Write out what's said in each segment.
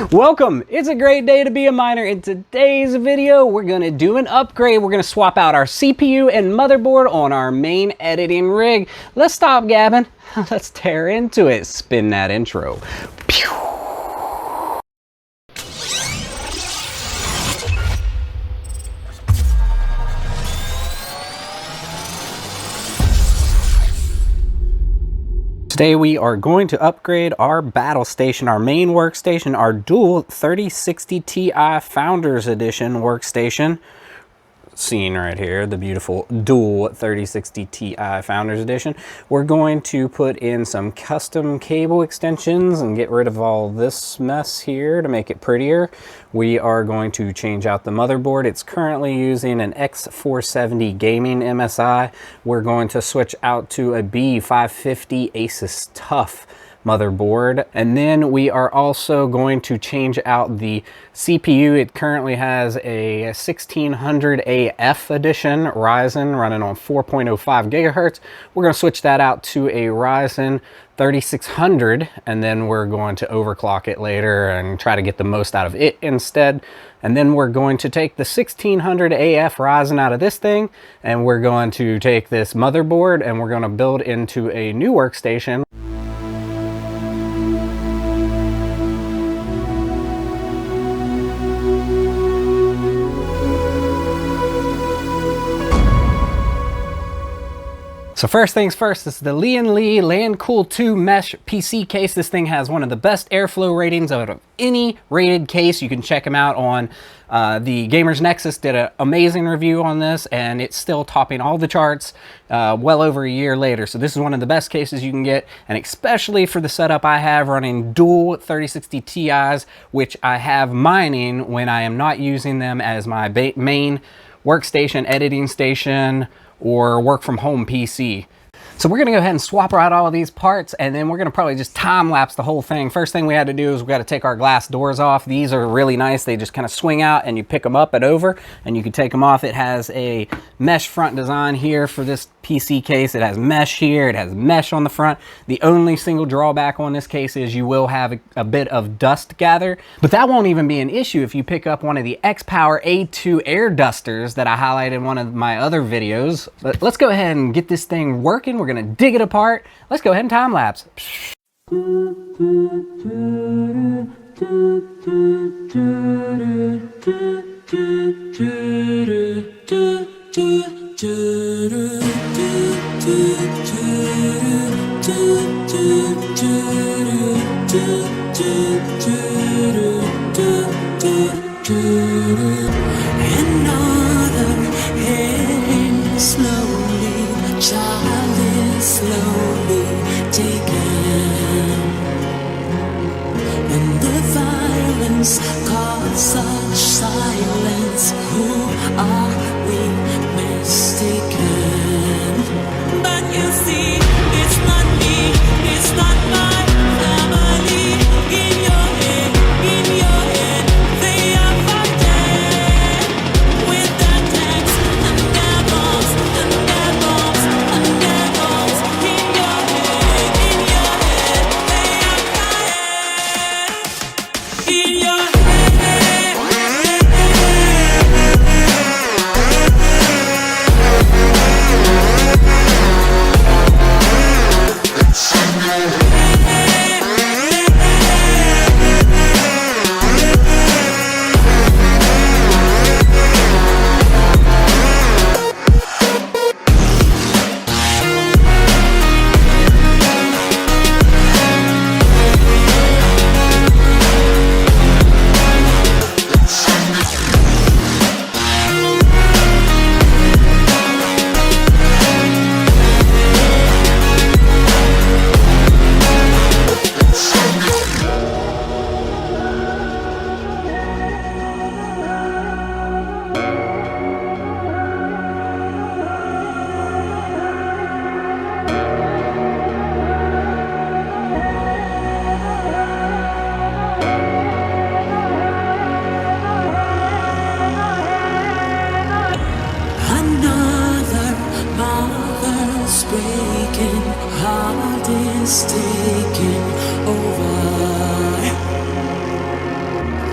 Welcome! It's a great day to be a miner. In today's video, we're gonna do an upgrade. We're gonna swap out our CPU and motherboard on our main editing rig. Let's stop gabbing. Let's tear into it. Spin that intro. Pew! Today we are going to upgrade our battle station, our main workstation, our dual 3060 Ti Founders Edition workstation. Seen right here, the beautiful dual 3060 Ti Founders Edition. We're going to put in some custom cable extensions and get rid of all this mess here to make it prettier. We are going to change out the motherboard. It's currently using an X470 gaming MSI. We're going to switch out to a B550 ASUS TUF motherboard, and then we are also going to change out the CPU. It currently has a 1600 AF edition Ryzen running on 4.05 gigahertz. We're going to switch that out to a Ryzen 3600, and then we're going to overclock it later and try to get the most out of it instead. And then we're going to take the 1600 AF Ryzen out of this thing, and we're going to take this motherboard and we're going to build into a new workstation. So first things first, this is the Lian Lancool 2 mesh PC case. This thing has one of the best airflow ratings out of any rated case. You can check them out on the Gamers Nexus did an amazing review on this, and it's still topping all the charts well over a year later. So this is one of the best cases you can get, and especially for the setup I have running dual 3060 Ti's, which I have mining when I am not using them as my main workstation, editing station, or work from home PC. So we're gonna go ahead and swap out all of these parts, and then we're gonna probably just time lapse the whole thing. First thing we had to do is we got to take our glass doors off. These are really nice. They just kind of swing out and you pick them up and over and you can take them off. It has a mesh front design here for this PC case. It has mesh here, it has mesh on the front. The only single drawback on this case is you will have a bit of dust gather, but that won't even be an issue if you pick up one of the XPOWER A2 air dusters that I highlighted in one of my other videos. But let's go ahead and get this thing working. We're gonna dig it apart. Let's go ahead and time lapse. Another hand slowly, child is slowly taken, and the violence caused such silence. Who are we mistaken? But you see, it's not me, it's not my family. In your head, they are fighting with their tanks and their bombs and their bombs and their bombs. In your head, they are crying. In your head. is taking over.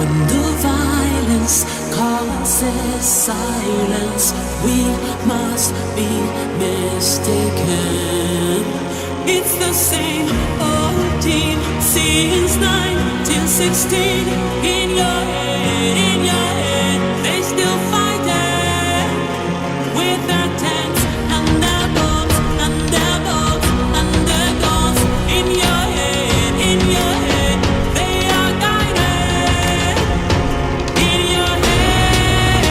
When the violence causes silence, we must be mistaken. It's the same old team since 1916. In your head, they still fighting with their tanks and their bombs and their boats and their guns. In your head, they are guided. In your head,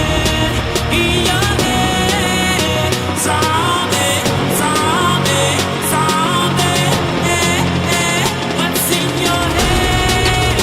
zombie, zombie, zombie. What's in your head?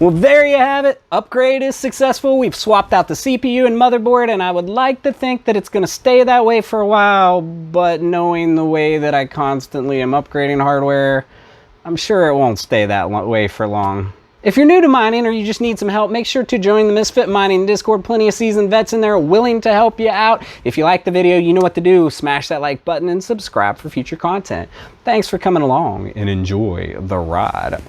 Well, there you have it. Upgrade is successful. We've swapped out the CPU and motherboard, and I would like to think that it's going to stay that way for a while, but knowing the way that I constantly am upgrading hardware, I'm sure it won't stay that way for long. If you're new to mining or you just need some help, make sure to join the Misfit Mining Discord. Plenty of seasoned vets in there willing to help you out. If you like the video, you know what to do. Smash that like button and subscribe for future content. Thanks for coming along and enjoy the ride.